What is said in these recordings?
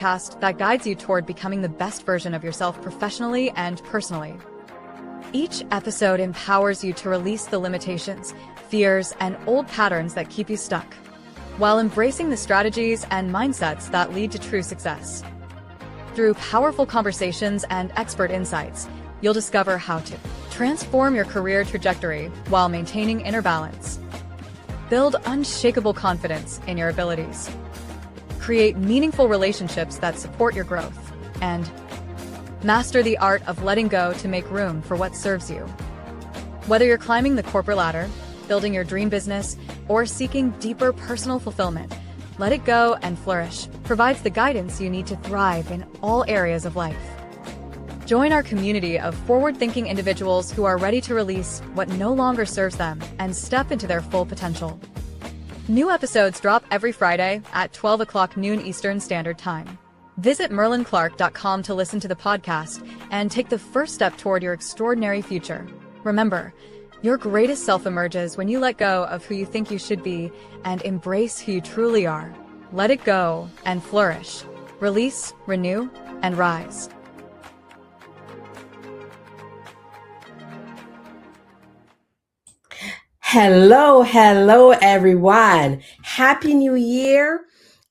podcast that guides you toward becoming the best version of yourself professionally and personally. Each episode empowers you to release the limitations, fears, and old patterns that keep you stuck, while embracing the strategies and mindsets that lead to true success. Through powerful conversations and expert insights, you'll discover how to transform your career trajectory while maintaining inner balance, build unshakable confidence in your abilities, create meaningful relationships that support your growth, and master the art of letting go to make room for what serves you. Whether you're climbing the corporate ladder, building your dream business, or seeking deeper personal fulfillment, Let It Go and Flourish provides the guidance you need to thrive in all areas of life. Join our community of forward-thinking individuals who are ready to release what no longer serves them and step into their full potential. New episodes drop every Friday at 12 o'clock noon Eastern Standard Time. Visit merlinclark.com to listen to the podcast and take the first step toward your extraordinary future. Remember, your greatest self emerges when you let go of who you think you should be and embrace who you truly are. Let it go and flourish. Release, renew, and rise. Hello, everyone. Happy New Year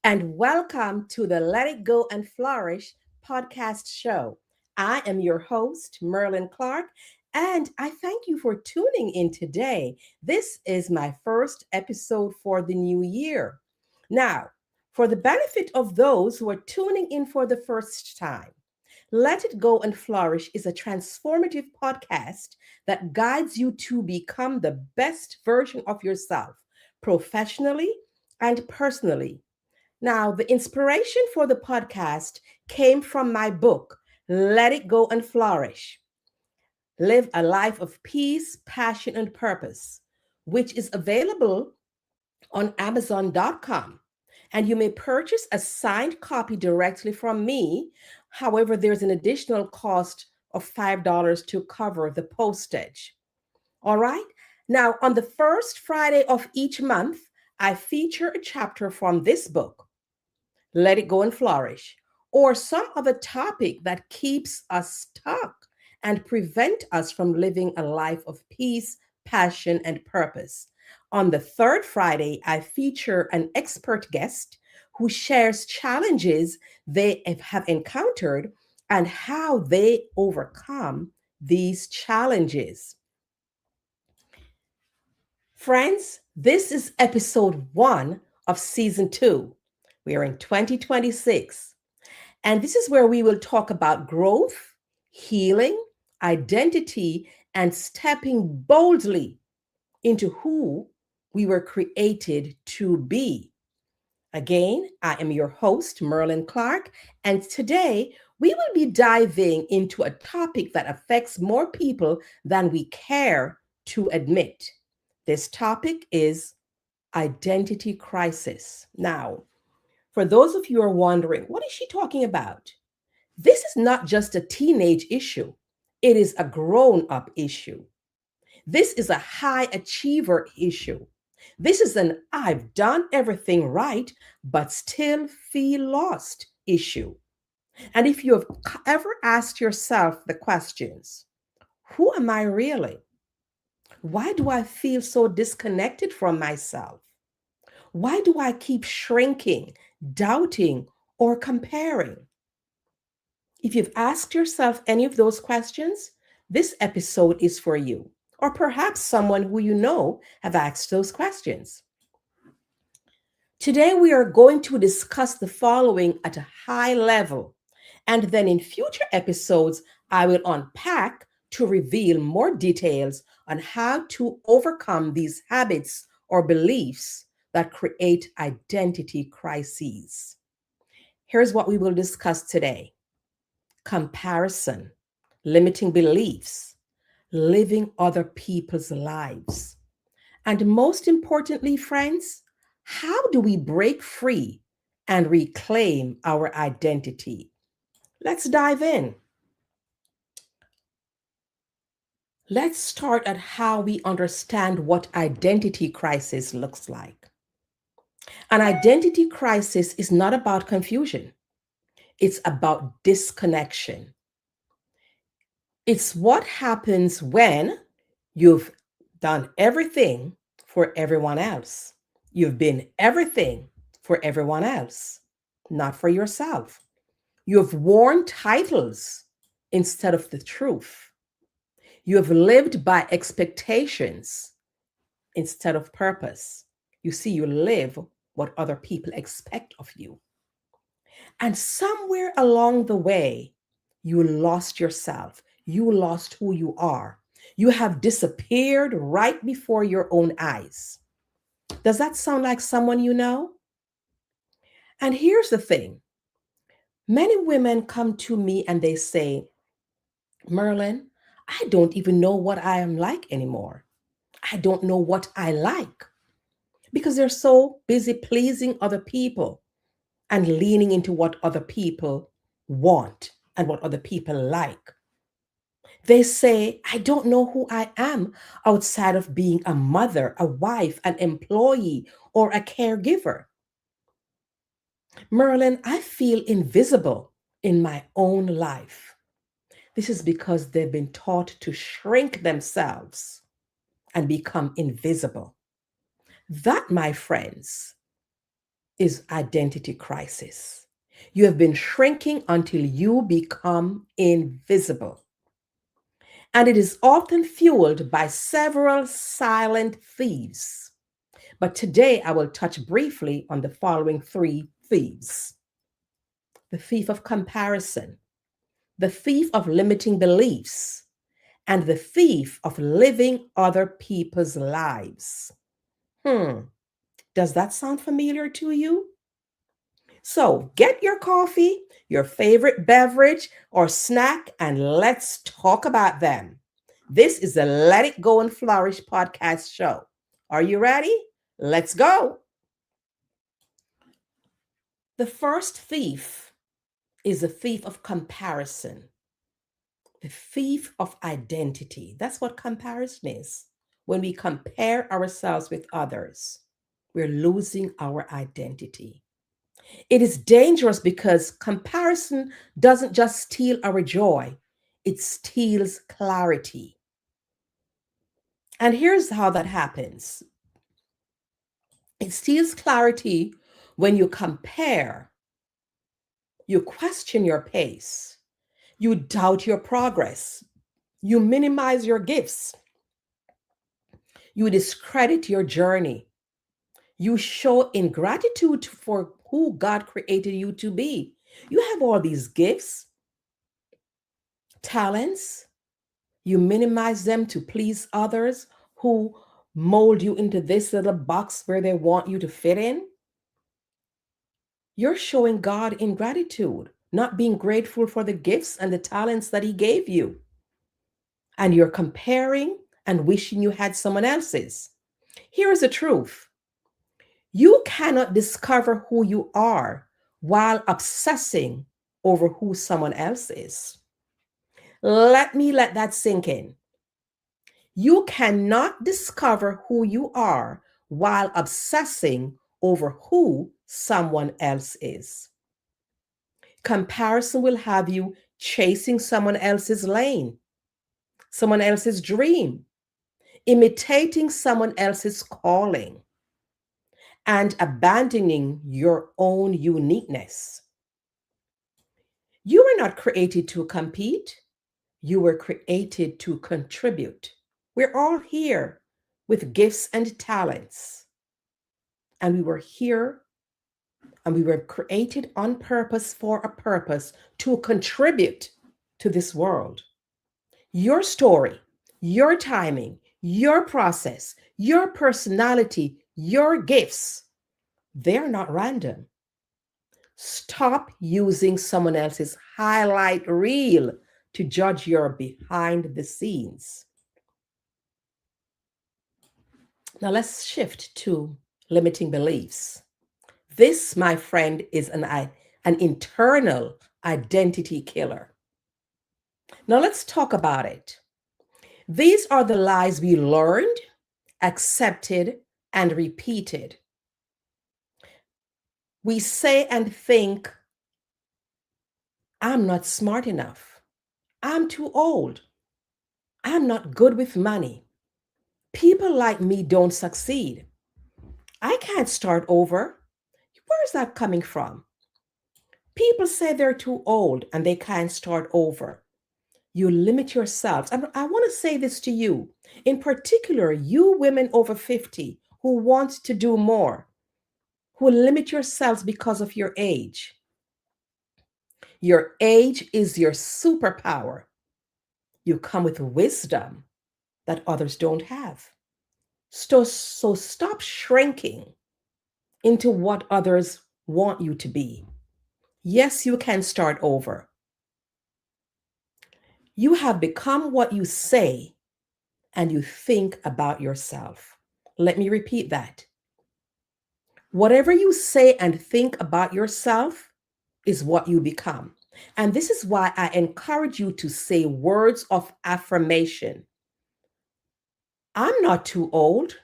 and welcome to the Let It Go and Flourish podcast show. I am your host, Merlin Clark, and I thank you for tuning in today. This is my first episode for the new year. Now, for the benefit of those who are tuning in for the first time, Let It Go and Flourish is a transformative podcast that guides you to become the best version of yourself, professionally and personally. Now, the inspiration for the podcast came from my book, Let It Go and Flourish. Live a life of peace, passion, and purpose, which is available on Amazon.com. And you may purchase a signed copy directly from me. However, there's an additional cost of $5 to cover the postage. All right. Now, on the first Friday of each month, I feature a chapter from this book, Let It Go and Flourish, or some other topic that keeps us stuck and prevent us from living a life of peace, passion, and purpose. On the third Friday, I feature an expert guest who shares challenges they have encountered and how they overcome these challenges. Friends, this is episode 1 of season 2. We are in 2026. And this is where we will talk about growth, healing, identity, and stepping boldly into who we were created to be. Again, I am your host, Merlin Clark, and today we will be diving into a topic that affects more people than we care to admit. This topic is identity crisis. Now, for those of you who are wondering, what is she talking about? This is not just a teenage issue. It is a grown-up issue. This is a high achiever issue. This is an I've done everything right, but still feel lost issue. And if you have ever asked yourself the questions, who am I really? Why do I feel so disconnected from myself? Why do I keep shrinking, doubting, or comparing? If you've asked yourself any of those questions, this episode is for you. Or perhaps someone who you know have asked those questions. Today, we are going to discuss the following at a high level. And then in future episodes, I will unpack to reveal more details on how to overcome these habits or beliefs that create identity crises. Here's what we will discuss today: comparison, limiting beliefs, living other people's lives. And most importantly, friends, how do we break free and reclaim our identity? Let's dive in. Let's start at how we understand what identity crisis looks like. An identity crisis is not about confusion. It's about disconnection. It's what happens when you've done everything for everyone else. You've been everything for everyone else, not for yourself. You've worn titles instead of the truth. You have lived by expectations instead of purpose. You see, you live what other people expect of you. And somewhere along the way, you lost yourself. You lost who you are. You have disappeared right before your own eyes. Does that sound like someone you know? And here's the thing, many women come to me and they say, Merlin, I don't even know what I am like anymore. I don't know what I like because they're so busy pleasing other people and leaning into what other people want and what other people like. They say, I don't know who I am outside of being a mother, a wife, an employee, or a caregiver. Merlin, I feel invisible in my own life. This is because they've been taught to shrink themselves and become invisible. That, my friends, is identity crisis. You have been shrinking until you become invisible. And it is often fueled by several silent thieves. But today I will touch briefly on the following three thieves: the thief of comparison, the thief of limiting beliefs, and the thief of living other people's lives. Does that sound familiar to you? So get your coffee, your favorite beverage or snack, and let's talk about them. This is the Let It Go and Flourish podcast show. Are you ready? Let's go. The first thief is the thief of comparison, the thief of identity. That's what comparison is. When we compare ourselves with others, we're losing our identity. It is dangerous because comparison doesn't just steal our joy, it steals clarity. And here's how that happens: it steals clarity when you compare, you question your pace, you doubt your progress, you minimize your gifts, you discredit your journey, you show ingratitude for who God created you to be. You have all these gifts, talents, you minimize them to please others who mold you into this little box where they want you to fit in. You're showing God ingratitude, not being grateful for the gifts and the talents that He gave you. And you're comparing and wishing you had someone else's. Here is the truth: you cannot discover who you are while obsessing over who someone else is. Let that sink in. You cannot discover who you are while obsessing over who someone else is. Comparison will have you chasing someone else's lane, someone else's dream, imitating someone else's calling, and abandoning your own uniqueness. You were not created to compete. You were created to contribute. We're all here with gifts and talents. And we were here and we were created on purpose for a purpose to contribute to this world. Your story, your timing, your process, your personality, your gifts, they're not random. Stop using someone else's highlight reel to judge your behind the scenes. Now let's shift to limiting beliefs. This, my friend, is an internal identity killer. Now let's talk about it. These are the lies we learned, accepted, and repeated. We say and think I'm not smart enough. I'm too old. I'm not good with money. People like me don't succeed. I can't start over. Where's that coming from? People say they're too old and they can't start over. You limit yourselves. And I want to say this to you, in particular, you women over 50 who want to do more, who limit yourselves because of your age. Your age is your superpower. You come with wisdom that others don't have. So stop shrinking into what others want you to be. Yes, you can start over. You have become what you say and you think about yourself. Let me repeat that. Whatever you say and think about yourself is what you become. And this is why I encourage you to say words of affirmation. I'm not too old.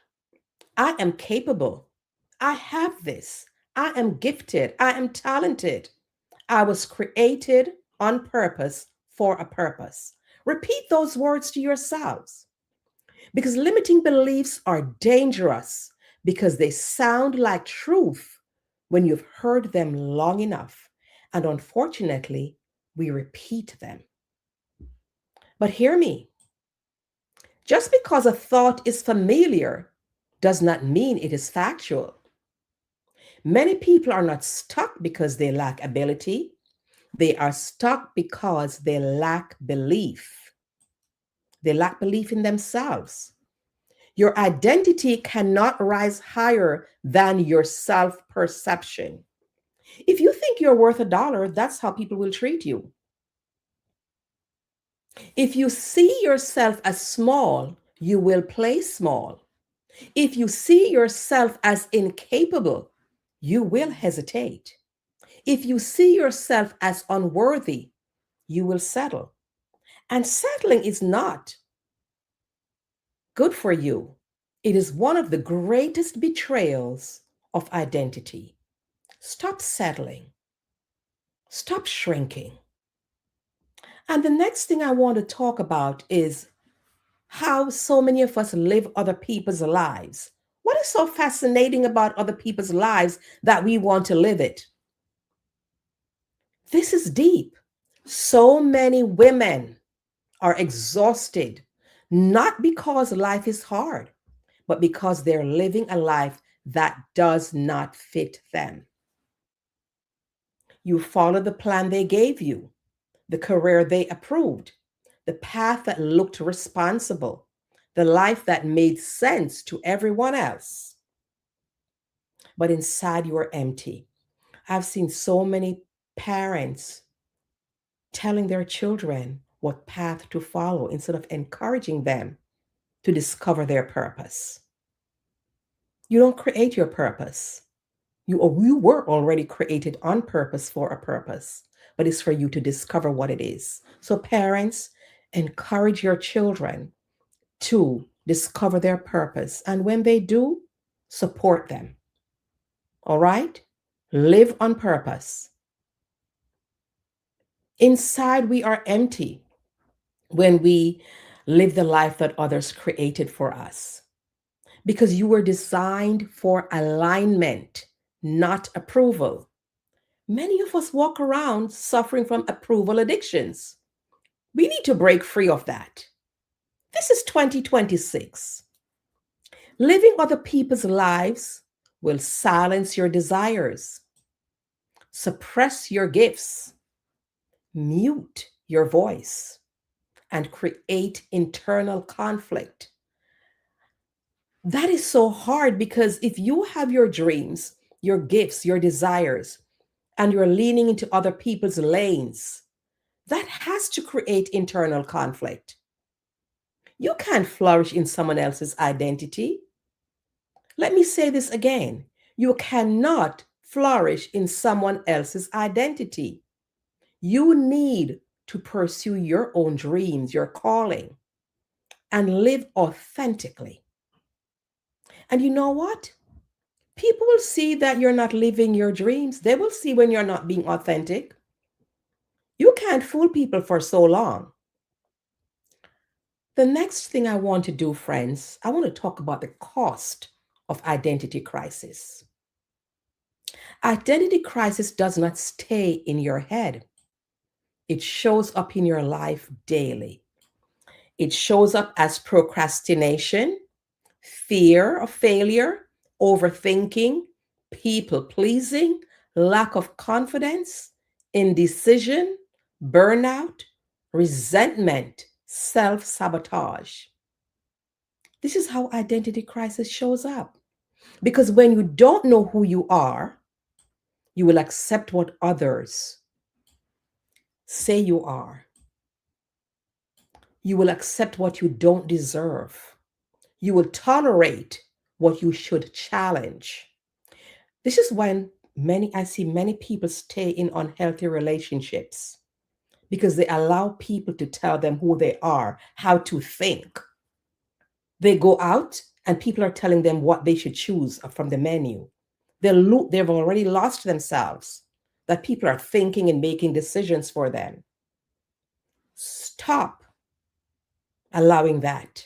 I am capable. I have this. I am gifted. I am talented. I was created on purpose for a purpose. Repeat those words to yourselves because limiting beliefs are dangerous because they sound like truth when you've heard them long enough. And unfortunately, we repeat them. But hear me, just because a thought is familiar does not mean it is factual. Many people are not stuck because they lack ability. They are stuck because they lack belief. They lack belief in themselves. Your identity cannot rise higher than your self perception. If you think you're worth $1, that's how people will treat you. If you see yourself as small, you will play small. If you see yourself as incapable, you will hesitate. If you see yourself as unworthy, you will settle. And settling is not good for you. It is one of the greatest betrayals of identity. Stop settling. Stop shrinking. And the next thing I want to talk about is how so many of us live other people's lives. What is so fascinating about other people's lives that we want to live it? This is deep. So many women are exhausted, not because life is hard, but because they're living a life that does not fit them. You follow the plan they gave you, the career they approved, the path that looked responsible, the life that made sense to everyone else. But inside you are empty. I've seen so many parents telling their children what path to follow instead of encouraging them to discover their purpose. You don't create your purpose. You were already created on purpose for a purpose, but it's for you to discover what it is. So parents, encourage your children to discover their purpose. And when they do, support them. All right? Live on purpose. Inside, we are empty when we live the life that others created for us because you were designed for alignment, not approval. Many of us walk around suffering from approval addictions. We need to break free of that. This is 2026. Living other people's lives will silence your desires, suppress your gifts, mute your voice, and create internal conflict. That is so hard because if you have your dreams, your gifts, your desires, and you're leaning into other people's lanes, that has to create internal conflict. You can't flourish in someone else's identity. Let me say this again. You cannot flourish in someone else's identity. You need to pursue your own dreams, your calling, and live authentically. And you know what? People will see that you're not living your dreams. They will see when you're not being authentic. You can't fool people for so long. The next thing I want to do, friends, I want to talk about the cost of identity crisis. Identity crisis does not stay in your head. It shows up in your life daily. It shows up as procrastination, fear of failure, overthinking, people pleasing, lack of confidence, indecision, burnout, resentment, self sabotage. This is how identity crisis shows up. Because when you don't know who you are, you will accept what others say you are. You will accept what you don't deserve. You will tolerate what you should challenge. This is when I see many people stay in unhealthy relationships because they allow people to tell them who they are, how to think. They go out and people are telling them what they should choose from the menu. They've already lost themselves, that people are thinking and making decisions for them. Stop allowing that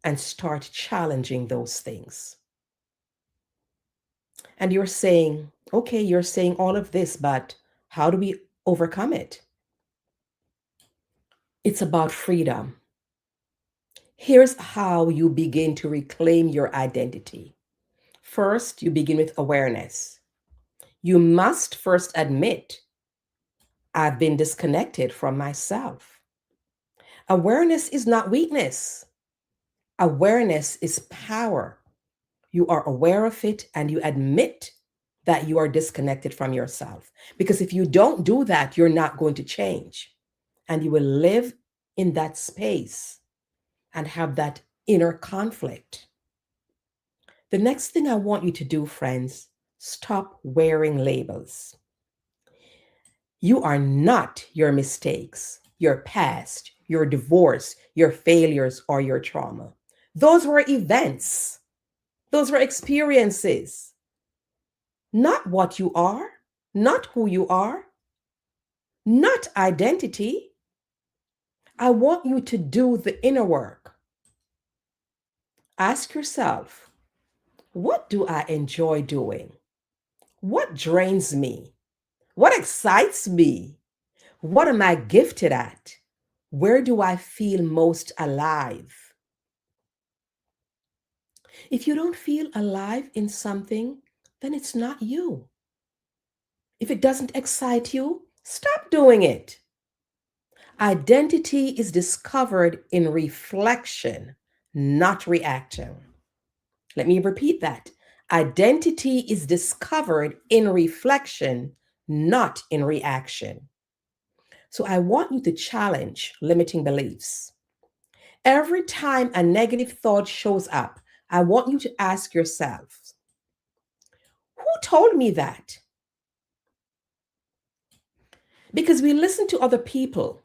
and start challenging those things. And you're saying, okay, you're saying all of this, but how do we overcome it? It's about freedom. Here's how you begin to reclaim your identity. First, you begin with awareness. You must first admit, I've been disconnected from myself. Awareness is not weakness. Awareness is power. You are aware of it and you admit that you are disconnected from yourself. Because if you don't do that, you're not going to change. And you will live in that space and have that inner conflict. The next thing I want you to do, friends, stop wearing labels. You are not your mistakes, your past, your divorce, your failures, or your trauma. Those were events. Those were experiences. Not what you are, not who you are, not identity. I want you to do the inner work. Ask yourself, what do I enjoy doing? What drains me? What excites me? What am I gifted at? Where do I feel most alive? If you don't feel alive in something, then it's not you. If it doesn't excite you, stop doing it. Identity is discovered in reflection, not reaction. Let me repeat that. Identity is discovered in reflection, not in reaction. So I want you to challenge limiting beliefs. Every time a negative thought shows up, I want you to ask yourself, who told me that? Because we listen to other people.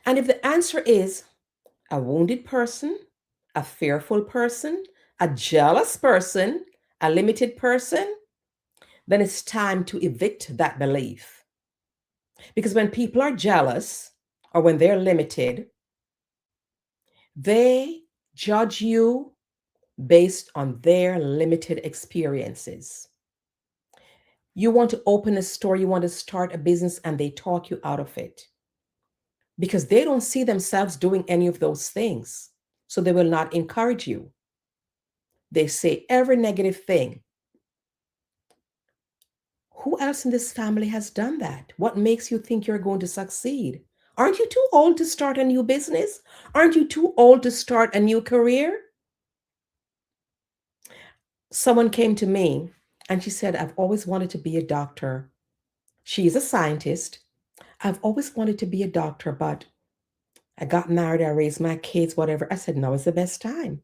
And if the answer is a wounded person, a fearful person, a jealous person, a limited person, then it's time to evict that belief. Because when people are jealous or when they're limited, they judge you based on their limited experiences. You want to open a store, you want to start a business, and they talk you out of it because they don't see themselves doing any of those things. So they will not encourage you. They say every negative thing. Who else in this family has done that? What makes you think you're going to succeed? Aren't you too old to start a new business? Aren't you too old to start a new career? Someone came to me and she said, I've always wanted to be a doctor. She's a scientist. I've always wanted to be a doctor, but I got married, I raised my kids, whatever. I said, now is the best time.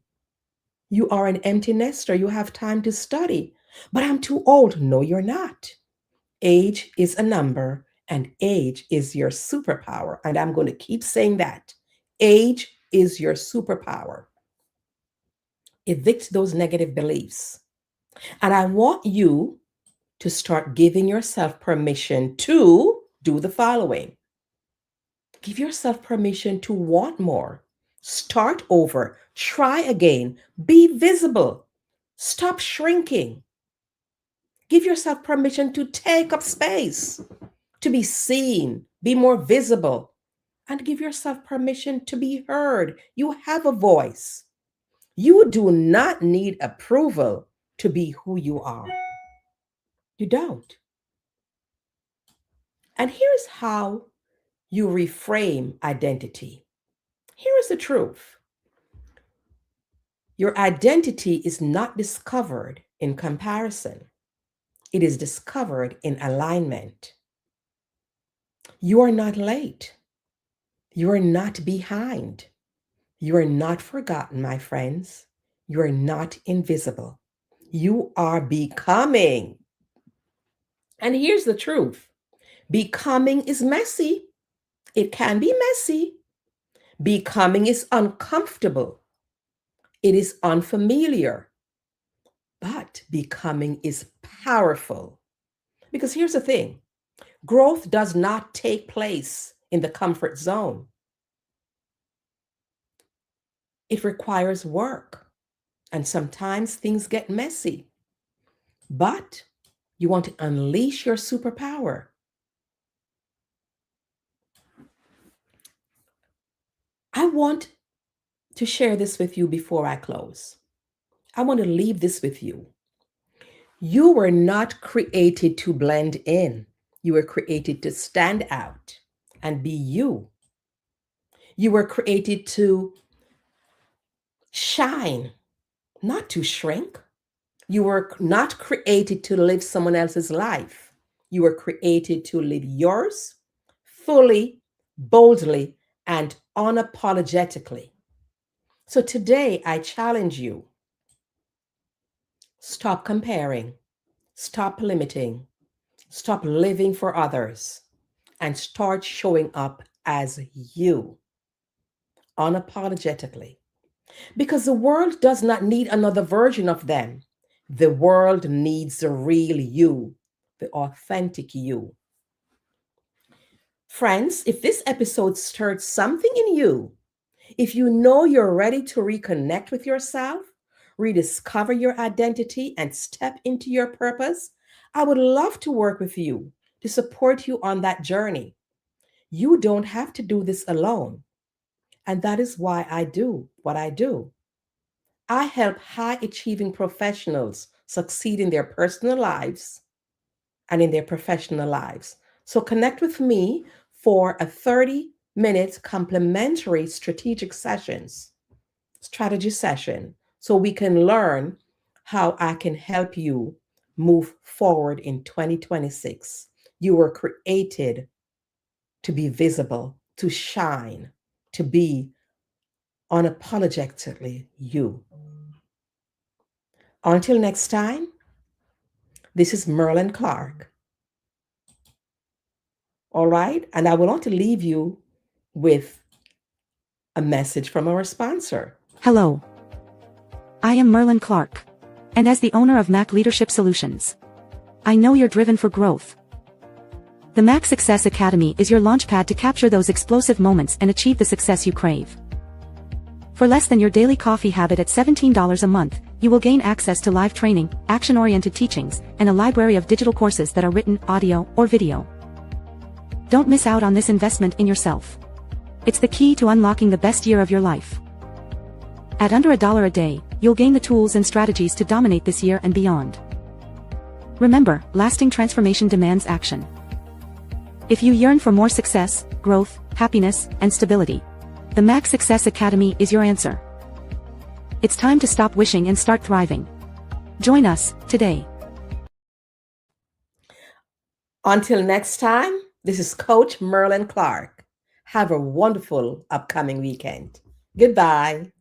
You are an empty nester. You have time to study. But I'm too old. No, you're not. Age is a number and age is your superpower. And I'm going to keep saying that. Age is your superpower. Evict those negative beliefs. And I want you to start giving yourself permission to do the following. Give yourself permission to want more. Start over. Try again. Be visible. Stop shrinking. Give yourself permission to take up space, to be seen, be more visible, and give yourself permission to be heard. You have a voice. You do not need approval to be who you are. You don't. And here's how you reframe identity. Here is the truth. Your identity is not discovered in comparison. It is discovered in alignment. You are not late. You are not behind. You are not forgotten, my friends. You are not invisible. You are becoming. And here's the truth. Becoming is messy. It can be messy. Becoming is uncomfortable. It is unfamiliar. But becoming is powerful. Because here's the thing. Growth does not take place in the comfort zone. It requires work. And sometimes things get messy. But you want to unleash your superpower. I want to share this with you before I close. I want to leave this with you. You were not created to blend in. You were created to stand out and be you. You were created to shine, not to shrink. You were not created to live someone else's life. You were created to live yours fully, boldly, and unapologetically. So today I challenge you. Stop comparing. Stop limiting. Stop living for others and start showing up as you unapologetically. Because the world does not need another version of them. The world needs the real you, the authentic you. Friends, if this episode stirred something in you, if you know you're ready to reconnect with yourself, rediscover your identity, and step into your purpose, I would love to work with you to support you on that journey. You don't have to do this alone. And that is why I do what I do. I help high achieving professionals succeed in their personal lives and in their professional lives. So connect with me for a 30-minute complimentary strategy session, so we can learn how I can help you move forward in 2026. You were created to be visible, to shine, to be unapologetically you. Until next time, this is Merlin Clark. All right? And I would want to leave you with a message from our sponsor. Hello. I am Merlin Clark. And as the owner of Mac Leadership Solutions, I know you're driven for growth. The Mac Success Academy is your launchpad to capture those explosive moments and achieve the success you crave. For less than your daily coffee habit at $17 a month, you will gain access to live training, action-oriented teachings, and a library of digital courses that are written, audio, or video. Don't miss out on this investment in yourself. It's the key to unlocking the best year of your life. At under $1 a day, you'll gain the tools and strategies to dominate this year and beyond. Remember, lasting transformation demands action. If you yearn for more success, growth, happiness, and stability, the Mac Success Academy is your answer. It's time to stop wishing and start thriving. Join us today. Until next time, this is Coach Merlin Clark. Have a wonderful upcoming weekend. Goodbye.